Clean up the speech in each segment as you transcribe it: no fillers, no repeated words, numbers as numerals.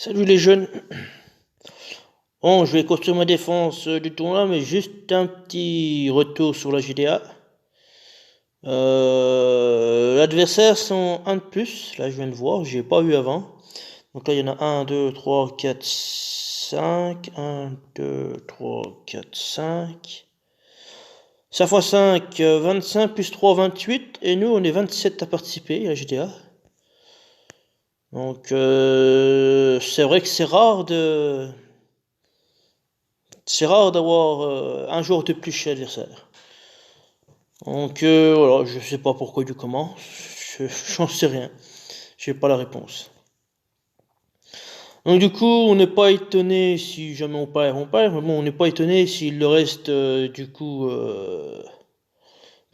Salut les jeunes. Bon, je vais construire ma défense du tournoi, mais juste un petit retour sur la GDA. L'adversaire sont un de plus. Là, je viens de voir, j'ai pas vu avant. Donc là, il y en a 1, 2, 3, 4, 5. 1, 2, 3, 4, 5. 5 fois 5, 25 plus 3, 28. Et nous, on est 27 à participer à la GDA. Donc, c'est vrai que c'est rare d'avoir un joueur de plus chez l'adversaire. Donc voilà, je sais pas pourquoi du comment, j'en sais rien, j'ai pas la réponse. Donc du coup, on n'est pas étonné si jamais on perd, mais bon, on n'est pas étonné s'il le reste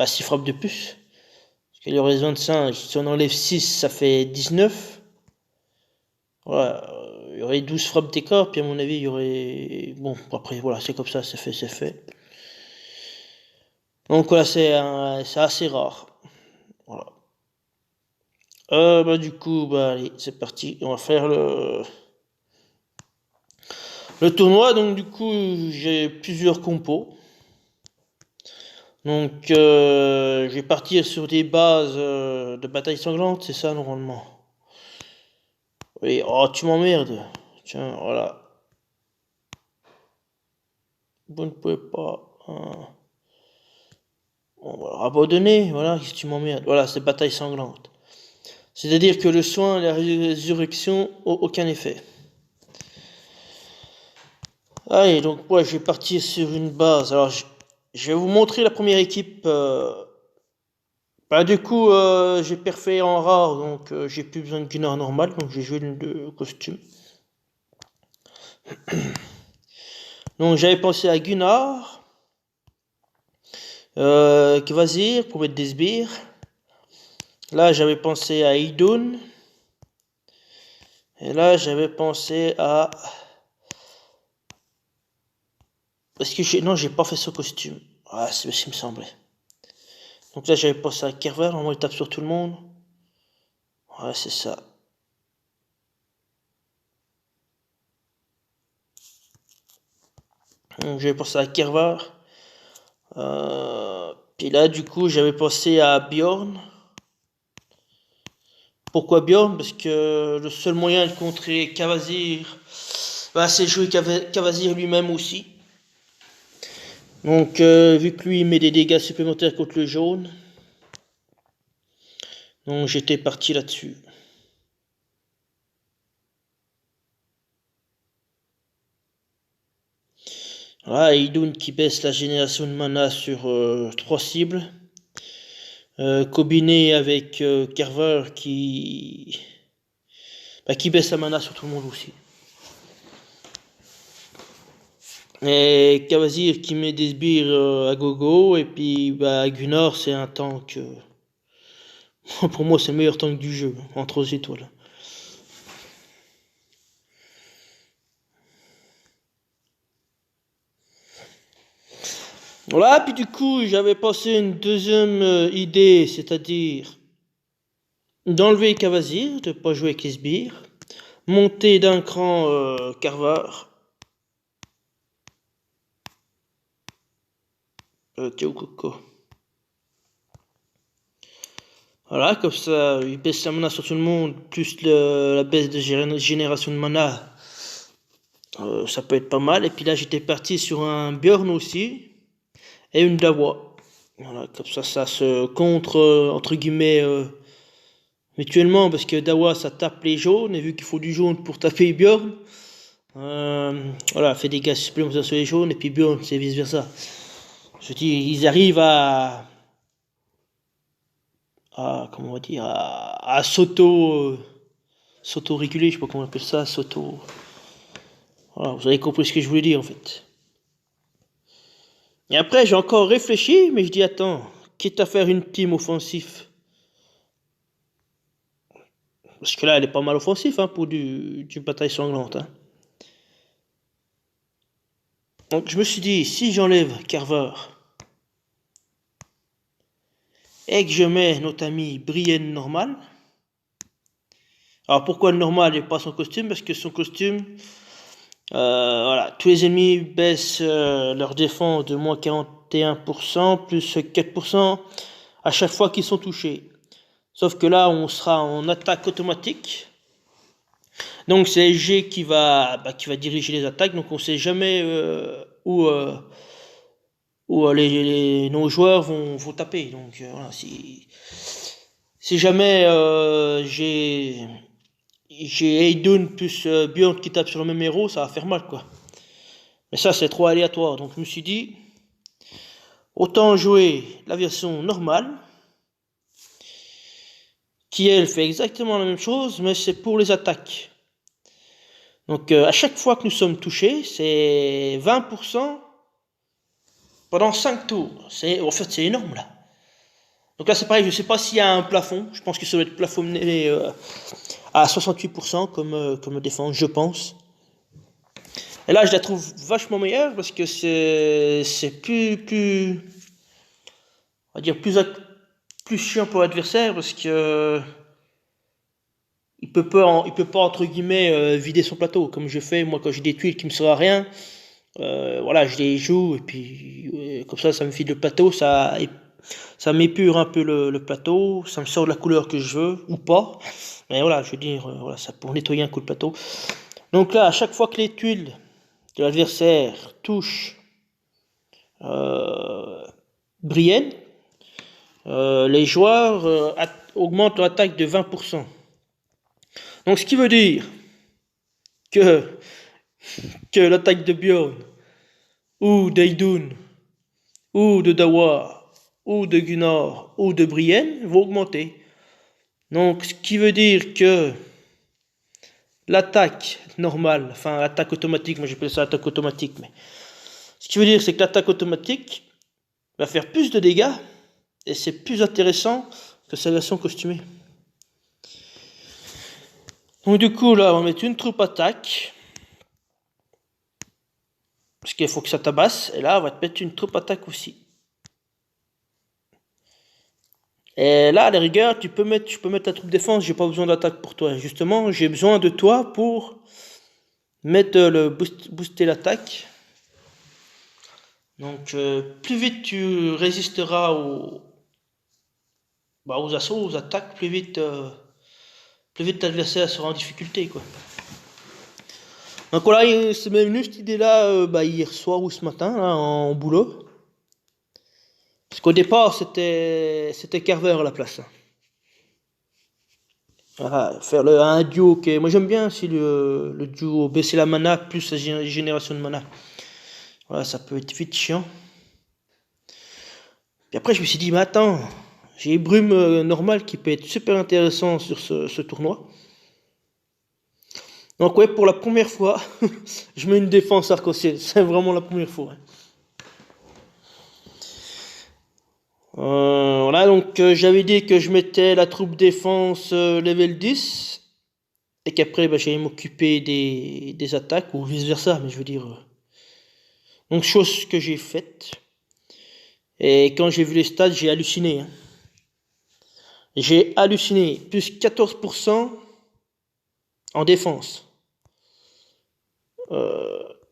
s'il frappe de plus. Parce qu'il lui reste 25, si on enlève 6, ça fait 19. Voilà, il y aurait 12 frappes d'écart, puis à mon avis, il y aurait... Bon, après, voilà, c'est comme ça, c'est fait, c'est fait. Donc voilà, c'est assez rare. Voilà. Du coup, allez, c'est parti. On va faire le tournoi. Donc, du coup, j'ai plusieurs compos. Donc, je vais partir sur des bases de bataille sanglante, c'est ça, normalement. Oui, oh, tu m'emmerdes. Tiens, voilà. Vous ne pouvez pas. On va abandonner, voilà, si tu m'emmerdes. Voilà, c'est bataille sanglante. C'est-à-dire que le soin et la résurrection n'ont aucun effet. Allez, donc moi je vais partir sur une base. Alors je vais vous montrer la première équipe. Du coup, j'ai perfait en rare, donc j'ai plus besoin de Gunnar normal, donc j'ai joué le costume. Donc j'avais pensé à Gunnar, Kvasir pour mettre des sbires. Là j'avais pensé à Idun. Et là j'avais pensé à... Parce que non, j'ai pas fait ce costume. Ah, c'est ce qui me semblait. Donc là j'avais pensé à Kerver, normalement il tape sur tout le monde. Ouais, c'est ça. Donc j'avais pensé à Kervar. Puis là, du coup, j'avais pensé à Bjorn. Pourquoi Bjorn? Parce que le seul moyen de contrer Kvasir, c'est jouer Kvasir lui-même aussi. Donc, vu que lui il met des dégâts supplémentaires contre le jaune, donc j'étais parti là-dessus. Voilà, Idun qui baisse la génération de mana sur 3 cibles. Combiné avec Kerver qui baisse la mana sur tout le monde aussi. Et Kvasir qui met des sbires à gogo, et puis Gunnar c'est un tank. Pour moi c'est le meilleur tank du jeu, entre aux étoiles. Voilà, puis du coup j'avais pensé une deuxième idée, c'est-à-dire d'enlever Kvasir, de pas jouer avec les sbires, monter d'un cran Kervar. Coco. Voilà, comme ça, il baisse la mana sur tout le monde, plus la baisse de génération de mana. Ça peut être pas mal. Et puis là, j'étais parti sur un Bjorn aussi. Et une Dawa. Voilà, comme ça se contre, entre guillemets, mutuellement. Parce que Dawa, ça tape les jaunes. Et vu qu'il faut du jaune pour taper Bjorn, voilà, fait des dégâts supplémentaires sur les jaunes. Et puis Bjorn, c'est vice versa. Je dis, ils arrivent comment on va dire, à s'auto-réguler, je sais pas comment on appelle ça, voilà, vous avez compris ce que je voulais dire en fait. Et après, j'ai encore réfléchi, mais je dis, attends, quitte à faire une team offensif, parce que là, elle est pas mal offensive hein, pour du bataille sanglante. Hein. Donc je me suis dit, si j'enlève Carver et que je mets notre ami Brienne normal, Alors pourquoi le normal et pas son costume? Parce que son costume, voilà, tous les ennemis baissent leur défense de moins 41%, plus 4% à chaque fois qu'ils sont touchés. Sauf que là, on sera en attaque automatique. Donc c'est G qui va diriger les attaques, donc on sait jamais où nos joueurs vont taper. Donc voilà, si jamais j'ai Aidun plus Bjorn qui tape sur le même héros, ça va faire mal quoi. Mais ça c'est trop aléatoire, donc je me suis dit, autant jouer la version normale, qui elle fait exactement la même chose, mais c'est pour les attaques. Donc à chaque fois que nous sommes touchés, c'est 20% pendant 5 tours. En fait c'est énorme là. Donc là c'est pareil, je sais pas s'il y a un plafond, je pense que ça doit être plafonné à 68% comme défense, je pense. Et là je la trouve vachement meilleure parce que c'est plus on va dire plus chiant pour l'adversaire parce que il peut pas entre guillemets vider son plateau comme je fais moi quand j'ai des tuiles qui me servent à rien. Voilà, je les joue et puis comme ça me file le plateau, ça m'épure un peu le plateau, ça me sort de la couleur que je veux ou pas. Mais voilà, je veux dire, voilà, ça pour nettoyer un coup le plateau. Donc là, à chaque fois que les tuiles de l'adversaire touchent Brienne, les joueurs augmentent leur attaque de 20%. Donc ce qui veut dire que, que l'attaque de Bjorn, ou d'Aidun, ou de Dawar, ou de Gunnar, ou de Brienne vont augmenter. Donc ce qui veut dire que l'attaque normale, enfin l'attaque automatique, moi j'appelle ça attaque automatique, mais ce qui veut dire c'est que l'attaque automatique va faire plus de dégâts et c'est plus intéressant que sa version costumée. Donc du coup là on va mettre une troupe attaque parce qu'il faut que ça tabasse et là on va te mettre une troupe attaque aussi. Et là à la rigueur je peux mettre la troupe défense, j'ai pas besoin d'attaque pour toi. Justement j'ai besoin de toi pour mettre booster l'attaque. Donc plus vite tu résisteras aux assauts, aux attaques, plus vite l'adversaire sera en difficulté quoi. Donc voilà, c'est même venu cette idée là hier soir ou ce matin là, en boulot. Parce qu'au départ c'était Carver à la place. Voilà, faire un duo moi j'aime bien aussi le duo baisser la mana plus la génération de mana. Voilà, ça peut être vite chiant. Puis après je me suis dit mais attends, j'ai Brume normal qui peut être super intéressant sur ce tournoi. Donc ouais, pour la première fois, je mets une défense arc-en-ciel. C'est vraiment la première fois. Voilà, donc j'avais dit que je mettais la troupe défense level 10 et qu'après j'allais m'occuper des attaques ou vice versa, mais je veux dire. Donc chose que j'ai faite. Et quand j'ai vu les stats, j'ai halluciné. Hein. J'ai halluciné. Plus 14% en défense.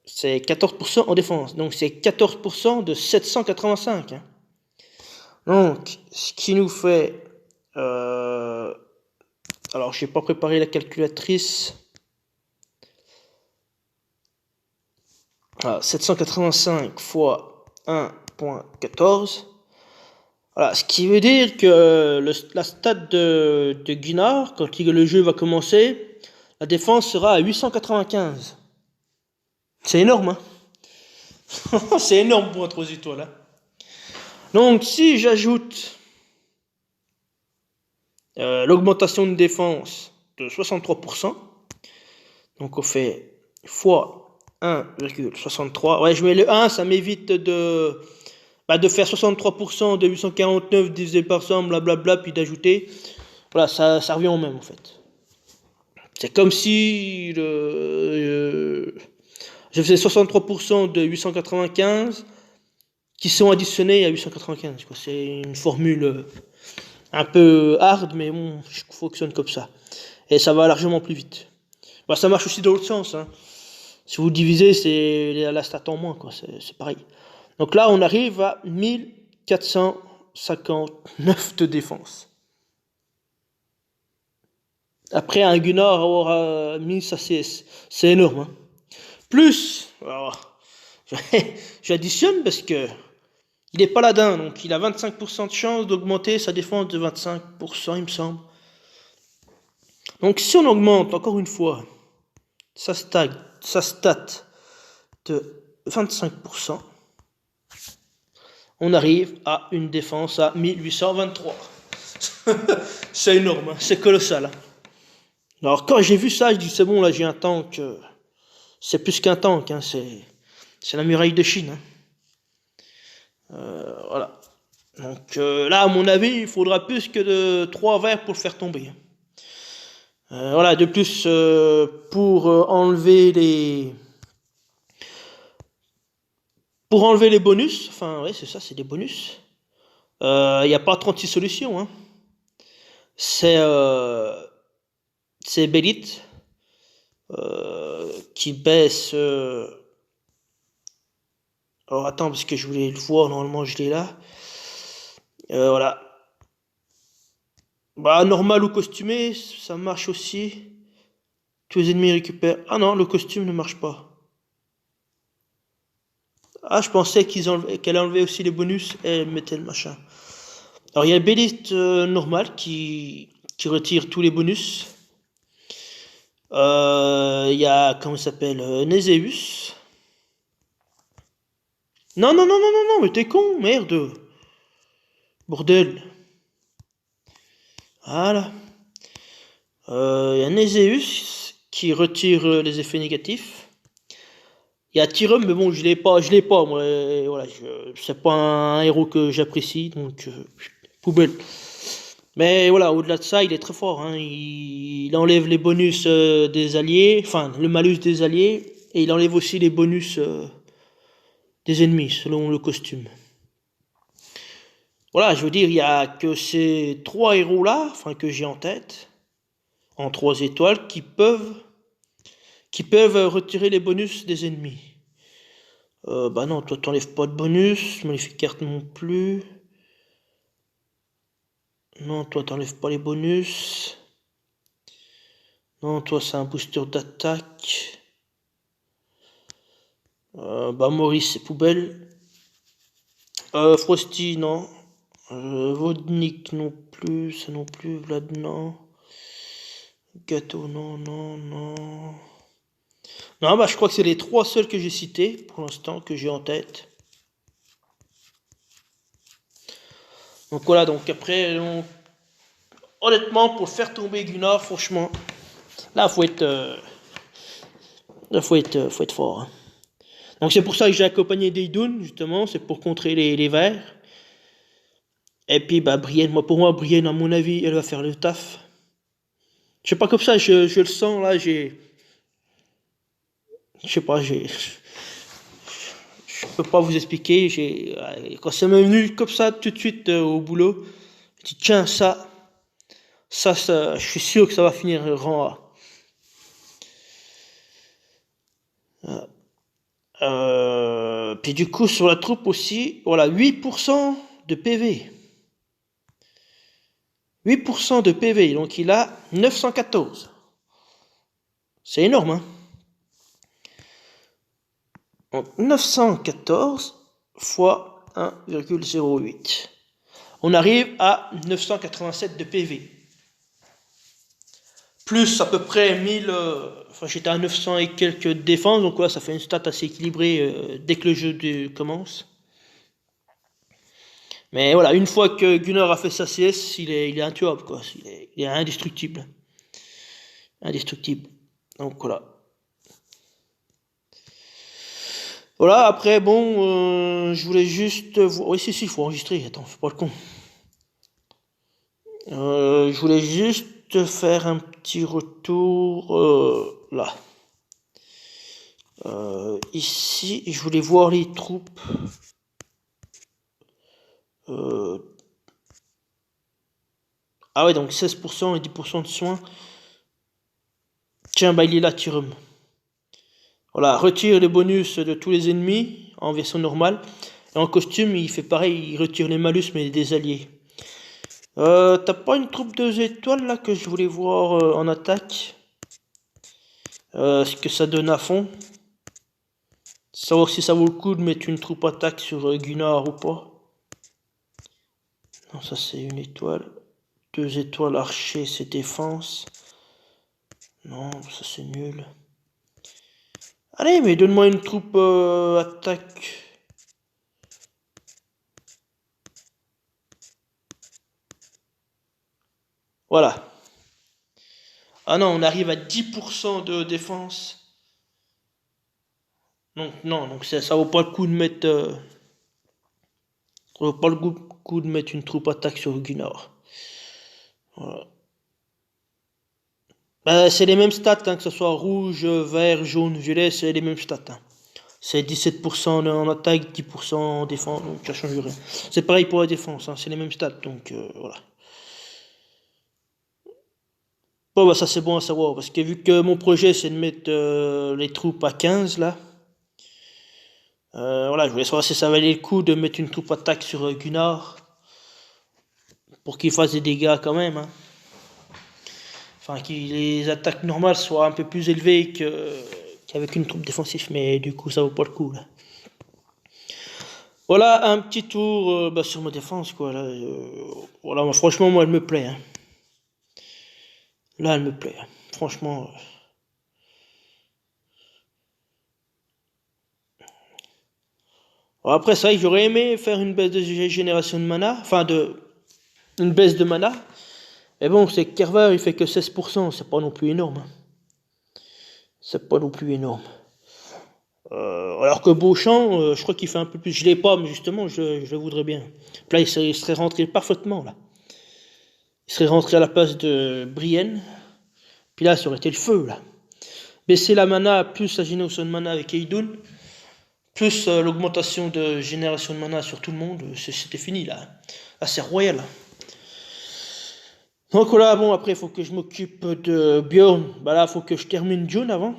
C'est 14% en défense. Donc c'est 14% de 785. Hein. Donc, ce qui nous fait... alors, je n'ai pas préparé la calculatrice. Voilà, 785 fois 1.14. Voilà, ce qui veut dire que la stat de Gunnar, quand le jeu va commencer, la défense sera à 895. C'est énorme, hein. C'est énorme pour un 3 étoiles. Hein. Donc, si j'ajoute l'augmentation de défense de 63%, donc on fait fois 1,63. Ouais, je mets le 1, ça m'évite de faire 63% de 849 divisé par 100, blablabla, puis d'ajouter. Voilà, ça revient au même en fait. C'est comme si je faisais 63% de 895 qui sont additionnés à 895. C'est une formule un peu hard, mais bon, je fonctionne comme ça. Et ça va largement plus vite. Bah, ça marche aussi dans l'autre sens, hein. Si vous divisez, c'est la stat en moins, quoi. C'est pareil. Donc là, on arrive à 1459 de défense. Après, un Gunnar aura mis sa CS. C'est énorme, hein. Plus, alors, j'additionne parce que il est paladin, donc il a 25% de chance d'augmenter sa défense de 25%, il me semble. Donc si on augmente, encore une fois, sa stat de 25%, on arrive à une défense à 1823. C'est énorme, hein, c'est colossal, hein. Alors quand j'ai vu ça, je dis c'est bon, là j'ai un tank. C'est plus qu'un tank, hein, c'est la muraille de Chine, hein. Voilà. Donc là, à mon avis, il faudra plus que de 3 verres pour le faire tomber. Voilà, de plus, pour enlever les... Pour enlever les bonus, enfin, ouais, c'est ça, c'est des bonus. Il n'y a pas 36 solutions, hein. C'est Belit qui baisse... Alors attends, parce que je voulais le voir, normalement je l'ai là. Voilà. Bah, normal ou costumé, ça marche aussi. Tous les ennemis récupèrent... Ah non, le costume ne marche pas. Ah, je pensais qu'elle enlevait aussi les bonus et elle mettait le machin. Alors, il y a Bélite normal qui retire tous les bonus. Il y a, comment il s'appelle, Nézéus. Non, non, non, non, non, non, mais t'es con, merde. Bordel. Voilà. Il y a Nézéus qui retire les effets négatifs. Il y a Tyrum, mais bon, je l'ai pas, moi. Voilà, c'est pas un héros que j'apprécie, donc poubelle. Mais voilà, au-delà de ça, il est très fort, hein. Il enlève les bonus des alliés, enfin le malus des alliés, et il enlève aussi les bonus des ennemis, selon le costume. Voilà, je veux dire, il y a que ces 3 héros-là, enfin que j'ai en tête, en 3 étoiles, qui peuvent retirer les bonus des ennemis. Bah non, toi t'enlèves pas de bonus, Maléfique Carte non plus. Non, toi t'enlèves pas les bonus. Non, toi c'est un booster d'attaque. Bah Maurice c'est poubelle. Frosty non. Vodnik non plus, ça non plus, Vlad non. Gâteau non, non, non. Non, bah je crois que c'est les 3 seuls que j'ai cités pour l'instant, que j'ai en tête. Donc voilà, donc après, honnêtement, pour faire tomber Gunnar, franchement, là faut être fort, hein. Donc c'est pour ça que j'ai accompagné Deidoun, justement, c'est pour contrer les vers. Et puis bah Brienne, pour moi, Brienne, à mon avis, elle va faire le taf. Je sais pas, comme ça, je le sens, là, je sais pas, je peux pas vous expliquer, quand c'est venu comme ça, tout de suite au boulot, je dis tiens, ça, je suis sûr que ça va finir rang A. Puis du coup, sur la troupe aussi, voilà, 8% de PV. 8% de PV, donc il a 914. C'est énorme, hein. Donc 914 fois 1,08. On arrive à 987 de PV. Plus à peu près 1000... enfin, j'étais à 900 et quelques défenses, donc ouais, ça fait une stat assez équilibrée dès que le jeu commence. Mais voilà, une fois que Gunnar a fait sa CS, il est intuable, quoi. Il est indestructible. Indestructible. Donc voilà. Voilà, après, bon, je voulais juste voir... Oui, si, il faut enregistrer. Attends, fais pas le con. Je voulais juste faire un petit retour là. Ici, je voulais voir les troupes. Ah ouais, donc 16% et 10% de soins. Tiens, bah il est là, tire-me. Voilà, retire les bonus de tous les ennemis en version normale. Et en costume, il fait pareil, il retire les malus mais des alliés. T'as pas une troupe 2 étoiles là que je voulais voir en attaque? Ce que ça donne à fond. Savoir si ça vaut le coup de mettre une troupe attaque sur Gunnar ou pas. Non, ça c'est une étoile. 2 étoiles archer, c'est défense. Non, ça c'est nul. Allez, mais donne-moi une troupe attaque. Voilà. Ah non, on arrive à 10% de défense. Donc non, donc ça vaut pas le coup de mettre... ça vaut pas le coup de mettre une troupe attaque sur Gunnar. Voilà. Bah, c'est les mêmes stats, hein, que ce soit rouge, vert, jaune, violet, c'est les mêmes stats. Hein. C'est 17% en attaque, 10% en défense, donc ça change rien. C'est pareil pour la défense, hein, c'est les mêmes stats, donc voilà. Bon, bah ça c'est bon à savoir, parce que vu que mon projet c'est de mettre les troupes à 15 là, voilà, je voulais savoir si ça valait le coup de mettre une troupe attaque sur Gunnar, pour qu'il fasse des dégâts quand même. Hein. Enfin, que les attaques normales soient un peu plus élevées qu'avec une troupe défensive, mais du coup ça vaut pas le coup là. Voilà un petit tour bah, sur ma défense quoi. Là, voilà, franchement moi elle me plaît. Hein. Là elle me plaît. Hein. Franchement. Après ça, j'aurais aimé faire une baisse de génération de mana, enfin une baisse de mana. Mais bon, c'est que Kerver il fait que 16%, c'est pas non plus énorme. Hein. C'est pas non plus énorme. Alors que Beauchamp, je crois qu'il fait un peu plus. Je l'ai pas, mais justement, je le voudrais bien. Là, il serait rentré parfaitement là. Il serait rentré à la place de Brienne. Puis là, ça aurait été le feu là. Baisser la mana plus la génération de mana avec Eidun, plus l'augmentation de génération de mana sur tout le monde, c'était fini là. Là, c'est royal. Donc là, bon, après, il faut que je m'occupe de Bjorn. Bah là, il faut que je termine June avant.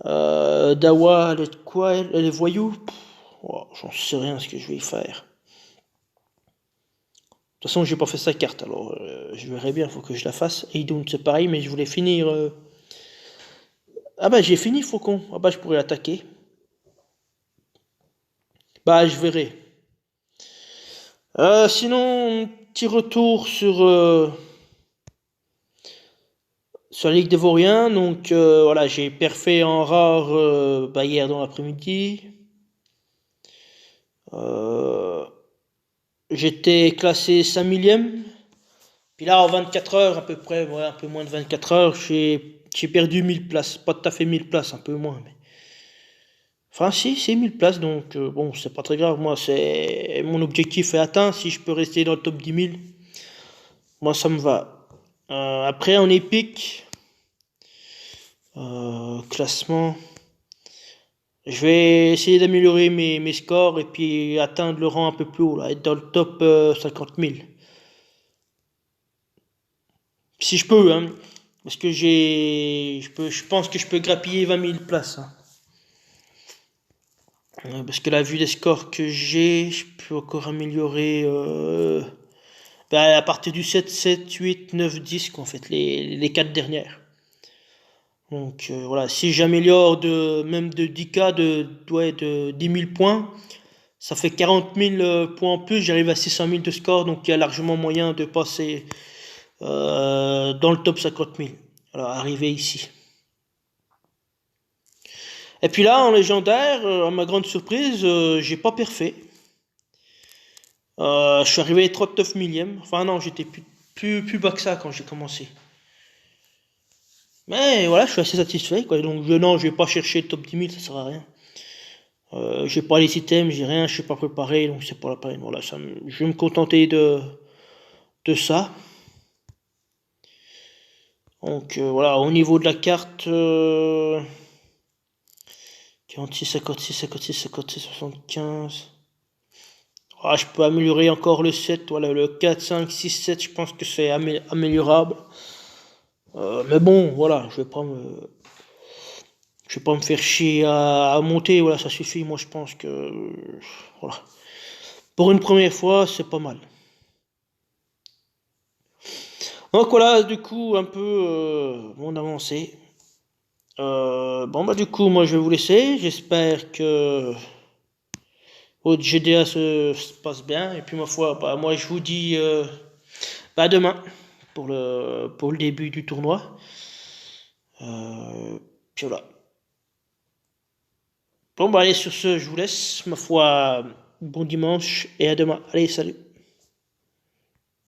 Dawa, elle est quoi elle est voyou. Oh, j'en sais rien ce que je vais y faire. De toute façon, j'ai pas fait sa carte, alors je verrai bien, il faut que je la fasse. Et donc c'est pareil, mais je voulais finir. Ah bah j'ai fini Faucon. Ah bah je pourrais l'attaquer. Bah je verrai. Sinon, petit retour sur la Ligue des Vauriens. Donc voilà, j'ai perfait en rare bah, hier dans l'après-midi. J'étais classé 5 millième. Puis là, en 24 heures, à peu près, ouais, un peu moins de 24 heures, j'ai perdu 1000 places. Pas tout à fait 1000 places, un peu moins. Mais... Enfin, si, c'est 1000 places, donc bon, c'est pas très grave. Moi, c'est mon objectif est atteint. Si je peux rester dans le top 10 000, moi, ça me va. Après, en épique, classement, je vais essayer d'améliorer mes scores et puis atteindre le rang un peu plus haut, là, être dans le top 50 000. Si je peux, hein. Parce que je pense que je peux grappiller 20 000 places. Hein. Parce que la vue des scores que j'ai, je peux encore améliorer bah, à partir du 7, 7, 8, 9, 10, quoi, en fait, les 4 dernières. Donc voilà, si j'améliore même de 10K, de 10 000 points, ça fait 40 000 points en plus, j'arrive à 600 000 de score, donc il y a largement moyen de passer dans le top 50 000. Alors, arriver ici. Et puis là, en légendaire, à ma grande surprise, j'ai pas perfait. Je suis arrivé 39 millième. Enfin non, j'étais plus bas que ça quand j'ai commencé. Mais voilà, je suis assez satisfait. Quoi. Donc non, je vais pas chercher le top 10 000, ça sert à rien. J'ai pas les items, j'ai rien, je suis pas préparé, donc c'est pas la peine. Voilà, je vais me contenter de ça. Donc voilà, au niveau de la carte, 46, 56, 56, 56, 75. Ah, je peux améliorer encore le 7, voilà, le 4, 5, 6, 7, je pense que c'est améliorable. Mais bon, voilà, je vais pas me faire chier à monter, voilà, ça suffit. Moi, je pense que, voilà. Pour une première fois, c'est pas mal. Donc voilà, du coup, un peu mon avancée. Bon, bah, du coup, moi, je vais vous laisser. J'espère que votre GDA se passe bien. Et puis, ma foi, bah, moi, je vous dis bah, demain pour le début du tournoi. Puis voilà. Bon, bah, allez, sur ce, je vous laisse. Ma foi, bon dimanche et à demain. Allez, salut.